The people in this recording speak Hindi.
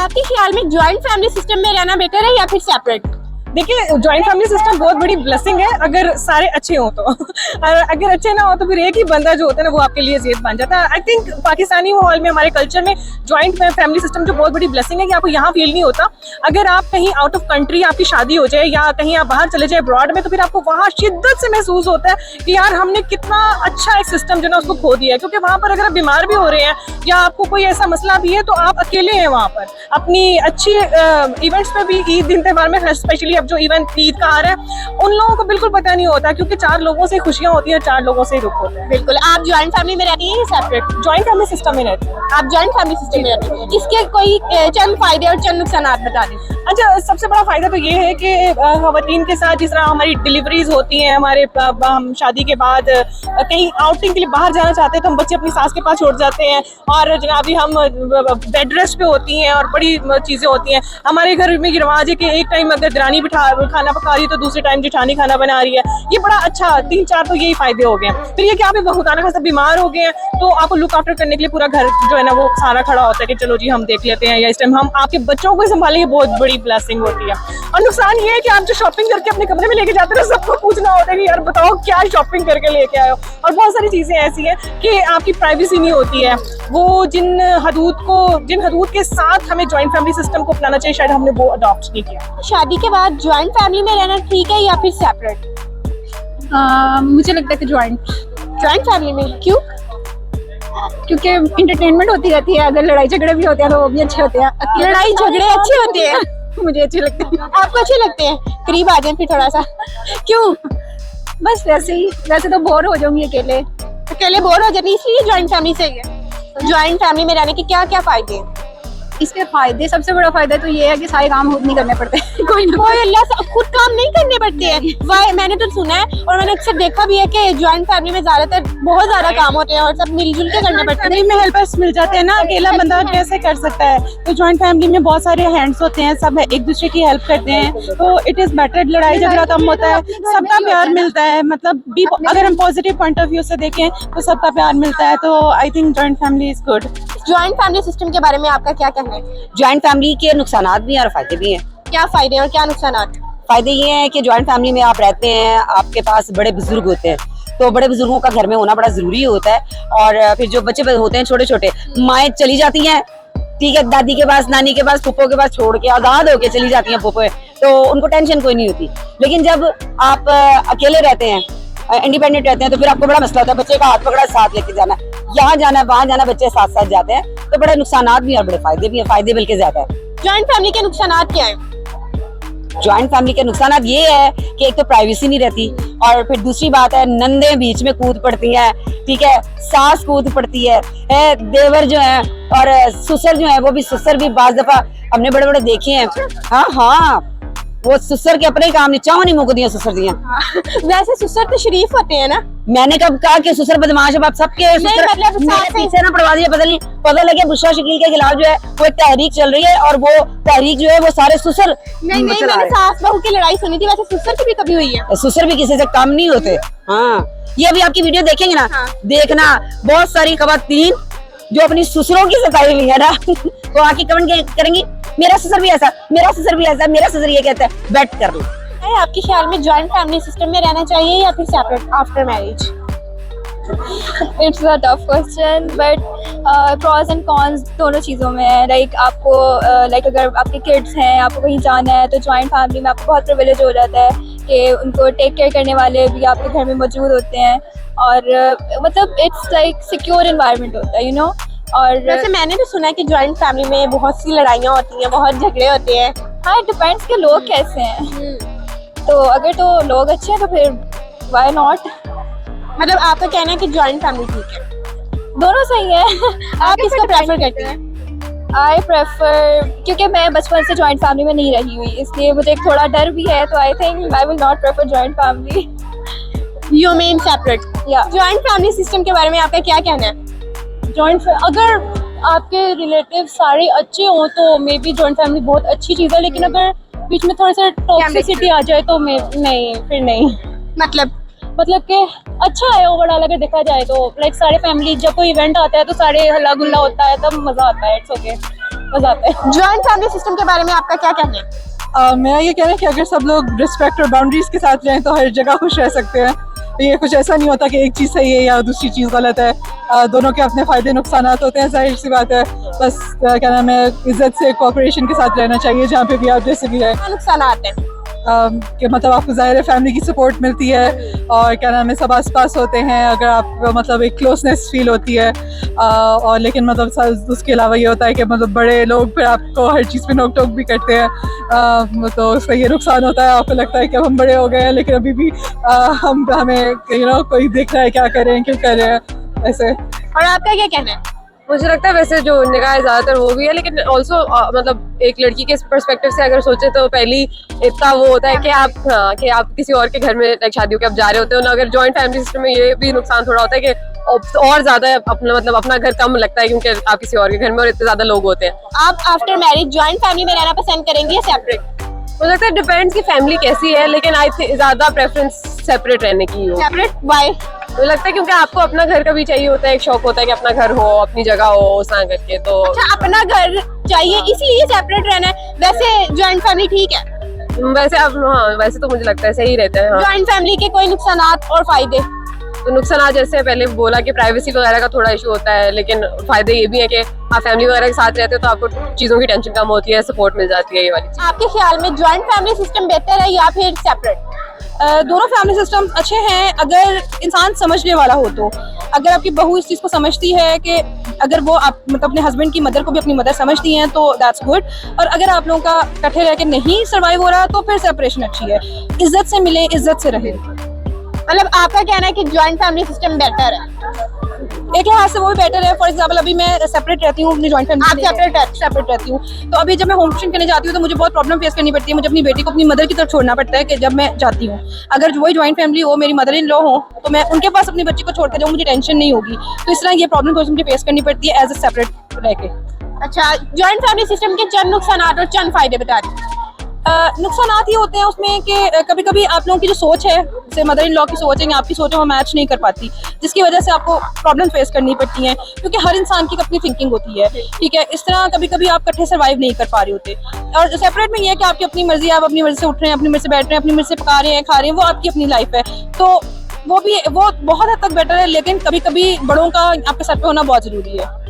आपके ख्याल में ज्वाइंट फैमिली सिस्टम में रहना बेटर है या फिर सेपरेट? देखिए, जॉइंट फैमिली सिस्टम बहुत बड़ी ब्लेसिंग है अगर सारे अच्छे हो तो और अगर अच्छे ना हो तो फिर एक ही बंदा जो होता है ना वो आपके लिए ज़ेद बन जाता है। आई थिंक पाकिस्तानी माहौल में, हमारे कल्चर में जॉइंट फैमिली सिस्टम जो बहुत बड़ी ब्लेसिंग है कि आपको यहाँ फील नहीं होता। अगर आप कहीं आउट ऑफ कंट्री आपकी शादी हो जाए या कहीं आप बाहर चले जाए अब्रॉड में, तो फिर आपको वहाँ शिद्दत से महसूस होता है कि यार हमने कितना अच्छा एक सिस्टम जो ना उसको खो दिया है। क्योंकि वहाँ पर अगर आप बीमार भी हो रहे हैं या आपको कोई ऐसा मसला भी है तो आप अकेले हैं वहाँ पर। अपनी अच्छी इवेंट्स में भी, ईद दिन त्यौहार में स्पेशली, अब जो इवेंट ईद का आ रहा है, उन लोगों को बिल्कुल पता नहीं होता क्योंकि 4 लोगों से खुशियां होती हैं, 4 लोगों से दुख होता है। बिल्कुल। आप ज्वाइंट फैमिली में रहती हैं या सेपरेट? जॉइंट फैमिली सिस्टम में रहती है। आप ज्वाइंट फैमिली सिस्टम में रहती हैं, इसके कोई चंद फायदे और चंद नुकसान बता दें। अच्छा, सबसे बड़ा फायदा तो ये है कि खवातीन के साथ जिस तरह हमारी डिलीवरीज होती हैं, हमारे हम शादी के बाद कहीं आउटिंग के लिए बाहर जाना चाहते हैं तो हम बच्चे अपनी सास के पास छोड़ जाते हैं और जनाबी हम बेड रेस्ट पे होती हैं और बड़ी चीज़ें होती हैं। हमारे घर में ये रिवाज है कि एक टाइम अगर दरानी खाना पका रही है तो दूसरे टाइम जेठानी खाना बना रही है। ये बड़ा अच्छा 3-4 तो यही फायदे हो गए हैं। फिर ये कि आप खुदाना खासा बीमार हो गए हैं तो आपको लुक आफ्टर करने के लिए पूरा घर जो है ना वो सारा खड़ा होता है कि चलो जी हम देख लेते हैं, या इस टाइम हम आपके बच्चों को संभालेंगे, बहुत बड़ी ब्लेसिंग होती है। और नुकसान ये है कि आप जो शॉपिंग करके अपने कमरे में लेके जाते हैं सबको पूछना होता है कि यार बताओ क्या शॉपिंग करके लेके आए हो। और बहुत सारी चीजें ऐसी हैं कि आपकी प्राइवेसी नहीं होती है। वो जिन हदूद के साथ हमें जॉइंट फैमिली सिस्टम को अपनाना चाहिए, शायद हमने वो अडॉप्ट नहीं किया। शादी के बाद ज्वाइंट फैमिली में रहना ठीक है या फिर सेपरेट? मुझे लगता है कि ज्वाइंट फैमिली में। क्यों? क्योंकि इंटरटेनमेंट होती रहती है। अगर लड़ाई झगड़े भी होते हैं तो वो भी अच्छे होते हैं। लड़ाई झगड़े अच्छे होते हैं? मुझे अच्छे लगते हैं। आपको अच्छे लगते हैं? करीब आ जाए फिर थोड़ा सा। क्यों? बस वैसे ही, वैसे तो बोर हो जाऊंगी अकेले बोर हो जाती, इसलिए ज्वाइंट फैमिली सही है। ज्वाइंट फैमिली में रहने के क्या क्या फायदे हैं? इसके फायदे, सबसे बड़ा फायदा तो ये है कि सारे काम खुद नहीं करने पड़ते। कोई अल्लाह से खुद काम नहीं करने पड़ते हैं। वाह, मैंने तो सुना है और मैंने अक्सर देखा भी है कि ज्वाइंट फैमिली में ज्यादातर बहुत ज्यादा काम होते हैं और सब मिलजुल के करने पड़ते हैं। फैमिली में हेल्पर्स मिल जाते हैं ना, अकेला बंदा कैसे कर सकता है। तो जॉइंट फैमिली में बहुत सारे हैंड्स होते हैं, सब एक दूसरे की हेल्प करते हैं, तो इट इज बेटर। लड़ाई झगड़ा कम होता है, सबका प्यार मिलता है। मतलब अगर हम पॉजिटिव पॉइंट ऑफ व्यू से देखें तो सबका प्यार मिलता है। तो I think joint family is good. Joint family system के बारे में आपका क्या कहना है? ज्वाइंट फैमिली के नुकसानात भी हैं और फायदे भी हैं। क्या फायदे और क्या नुकसानात? फायदे ये हैं कि ज्वाइंट फैमिली में आप रहते हैं, आपके पास बड़े बुजुर्ग होते हैं, तो बड़े बुजुर्गों का घर में होना बड़ा जरूरी होता है। और फिर जो बच्चे होते हैं छोटे छोटे, माएँ चली जाती हैं, ठीक है, दादी के पास, नानी के पास, फूफो के पास छोड़ के आजाद होके चली जाती हैं फूफो, तो उनको टेंशन कोई नहीं होती। लेकिन जब आप अकेले रहते हैं, इंडिपेंडेंट रहते हैं, तो फिर आपको बड़ा मसला होता है, बच्चे का हाथ पकड़ा साथ लेके जाना, यहाँ जाना वहाँ जाना, बच्चे साथ साथ जाते हैं। तो बड़े नुकसानात भी और बड़े फायदे भी हैं, फायदे बल्कि ज्यादा है। ज्वाइंट फैमिली के नुकसानात क्या है? ज्वाइंट फैमिली के नुकसानात ये है कि एक तो प्राइवेसी नहीं रहती, और फिर दूसरी बात है नंदे बीच में कूद पड़ती हैं, ठीक है, सास कूद पड़ती है, देवर जो है और ससुर जो है, वो भी ससुर भी बाज दफा हमने बड़े बड़े देखे हैं। हाँ, वो ससुर के अपने ही काम नहीं, चाहो नहीं मुक दिया ससुर दिया। वैसे ससुर तो शरीफ होते हैं ना। मैंने कब कहा कि ससुर बदमाश है? आप सबके पीछे ना पड़वा दिए। पता लगे बुशरा शकील के खिलाफ जो है वो एक तहरीक चल रही है, और वो तहरीक जो है वो सारे ससुर नहीं, मैंने सास बहू की लड़ाई सुनी थी। वैसे ससुर की भी कभी हुई है? ससुर भी किसी से कम नहीं होते। हाँ, ये अभी आपकी वीडियो देखेंगे ना, हाँ। देखना बहुत सारी खवातीन जो अपनी ससुरों की सताई हुई है ना, वो आके कमेंट करेंगी मेरा ससुर भी ऐसा, मेरा ससुर भी ऐसा, मेरा ससुर ये कहता है। बैठ कर लो। आपके ख्याल में जॉइंट फैमिली सिस्टम में रहना चाहिए या फिर separate after marriage? It's a tough question, but pros and cons दोनों चीज़ों में है। लाइक आपको अगर आपके किड्स हैं, आपको कहीं जाना है, तो जॉइंट फैमिली में आपको बहुत प्रिविलेज हो जाता है कि उनको टेक केयर करने वाले भी आपके घर में मौजूद होते हैं, और मतलब इट्स लाइक सिक्योर एनवायरनमेंट होता है, यू नो। और वैसे मैंने भी सुना है कि जॉइंट फैमिली में बहुत सी लड़ाइयाँ होती हैं, बहुत झगड़े होते हैं। हाँ, इट डिपेंड्स के लोग कैसे हैं। तो अगर तो लोग अच्छे हैं तो फिर व्हाई नॉट। मतलब आपका कहना है कि जॉइंट फैमिली ठीक है? दोनों सही है। आप किसको प्रेफर करते हैं? आई प्रेफर, क्योंकि मैं बचपन से जॉइंट फैमिली में नहीं रही हुई, इसलिए मुझे थोड़ा डर भी है। तो I think I will not prefer joint family. You mean separate? या जॉइंट फैमिली सिस्टम के बारे में आपका क्या कहना है? जॉइंट, अगर आपके रिलेटिव सारे अच्छे हों तो मे बी जॉइंट फैमिली बहुत अच्छी चीज़ है, लेकिन अगर बीच में थोड़ा सा टॉक्सिसिटी आ जाए तो नहीं, फिर नहीं। मतलब कि अच्छा है ओवरऑल अगर देखा जाए तो। लाइक सारे फैमिली जब कोई इवेंट आता है तो सारे हल्ला गुल्ला होता है, तब मजा आता है। It's okay. मजा आता है। ज्वाइंट फैमिली सिस्टम के बारे में आपका क्या कहना है? मेरा ये कहना है कि अगर सब लोग रिस्पेक्ट और बाउंड्रीज के साथ रहें तो हर जगह खुश रह सकते हैं। ये कुछ ऐसा नहीं होता कि एक चीज़ सही है या दूसरी चीज़ गलत है। दोनों के अपने फ़ायदे नुकसान होते हैं, जाहिर सी बात है। बस क्या नाम है, इज्जत से कोऑपरेशन के साथ रहना चाहिए जहाँ पे भी आप जैसे भी है। क्या नुकसान आते हैं? कि मतलब आपको ज़ाहिर है फैमिली की सपोर्ट मिलती है और क्या नाम है सब आस पास होते हैं, अगर आप मतलब एक क्लोजनेस फील होती है। और लेकिन मतलब उसके अलावा ये होता है कि मतलब बड़े लोग फिर आपको हर चीज़ पे नोक टोक भी करते हैं, तो उसका ये नुकसान होता है। आपको लगता है कि अब हम बड़े हो गए हैं लेकिन अभी भी हमें कोई देख रहा है क्या कर रहे हैं, क्यों कर रहे हैं ऐसे। और आपका क्या कहना है? मुझे लगता है वैसे जो निकाह है ज़्यादातर वो भी है, लेकिन ऑल्सो मतलब एक लड़की के पर्सपेक्टिव से अगर सोचे तो पहली इतना वो होता है कि आप किसी और के घर में शादियों के आप जा रहे होते हो ना। अगर जॉइंट फैमिली सिस्टम में ये भी नुकसान थोड़ा होता है कि और ज्यादा अपना मतलब अपना घर कम लगता है क्योंकि आप किसी और के घर में और इतने ज्यादा लोग होते हैं। आप आफ्टर मैरिज ज्वाइंट फैमिली में रहना पसंद करेंगे या सेपरेट? मुझे लगता है डिपेंड्स की फैमिली कैसी है, लेकिन आई थिंक ज्यादा प्रेफरेंस सेपरेट रहने की हो। Separate why? मुझे लगता है क्योंकि आपको अपना घर का भी चाहिए होता है, एक शौक होता है कि अपना घर हो, अपनी जगह हो उस तरह करके। तो अच्छा, अपना घर चाहिए इसलिए सेपरेट रहना है। वैसे ज्वाइंट फैमिली ठीक है? वैसे अब हाँ, वैसे तो मुझे लगता है सही रहता है। हाँ। ज्वाइंट फैमिली के कोई नुकसान और फायदे? तो नुकसान जैसे पहले बोला कि प्राइवेसी वगैरह का थोड़ा इशू होता है, लेकिन फायदे ये भी है कि आप फैमिली वगैरह के साथ रहते हो तो आपको चीज़ों की टेंशन कम होती है, सपोर्ट मिल जाती है। ये वाली चीज़ आपके ख्याल में ज्वाइंट फैमिली सिस्टम बेहतर है या फिर सेपरेट? दोनों फैमिली सिस्टम अच्छे हैं अगर इंसान समझने वाला हो तो। अगर आपकी बहू इस चीज़ को समझती है कि अगर वो आप मतलब अपने हस्बैंड की मदर को भी अपनी मदर समझती हैं तो दैट्स गुड। और अगर आप लोगों का इकट्ठे रह के नहीं सर्वाइव हो रहा तो फिर सेपरेशन अच्छी है। इज्जत से मिले, इज्जत से रहे। मतलब आपका कहना है कि ज्वाइंट फैमिली सिस्टम बेहतर है? एक लिहाज से वो भी बेटर है। फॉर एग्जाम्पल अभी मैं सेपरेट रहती हूँ अपनी जॉइंट आप फैमिली सेपरेट रहती हूँ, तो अभी जब मैं होम ट्यूशन करने जाती हूँ तो मुझे बहुत प्रॉब्लम फेस करनी पड़ती है। मुझे अपनी बेटी को अपनी मदर की तरफ छोड़ना पड़ता है कि जब मैं जाती हूँ। अगर वही जॉइंट फैमिली हो, मेरी मदर इन लॉ हो, तो मैं उनके पास अपनी बच्ची को छोड़ कर जाऊँ, मुझे टेंशन नहीं होगी। तो इस तरह ये प्रॉब्लम तो मुझे फेस करनी पड़ती है एज ए सेपरेट रह के। अच्छा, ज्वाइंट फैमिली सिस्टम के चंद नुकसान और चंद फायदे बता दें। नुकसान ये होते हैं उसमें कि कभी कभी आप लोगों की जो सोच है, जैसे मदर इन लॉ की सोच है या आपकी सोच है, वो मैच नहीं कर पाती, जिसकी वजह से आपको प्रॉब्लम फेस करनी पड़ती हैं क्योंकि हर इंसान की अपनी थिंकिंग होती है। ठीक है, इस तरह कभी कभी आप इकट्ठे सर्वाइव नहीं कर पा रहे होते। और सेपरेट में ये है कि आपकी अपनी मर्जी, आप अपनी मर्जी से उठ रहे हैं, अपनी मर्जी से बैठ रहे हैं, अपनी मर्जी से पका रहे हैं, खा रहे हैं, वो आपकी अपनी लाइफ है। तो वो बहुत हद तक बेटर है, लेकिन कभी कभी बड़ों का आपके सर पे होना बहुत जरूरी है।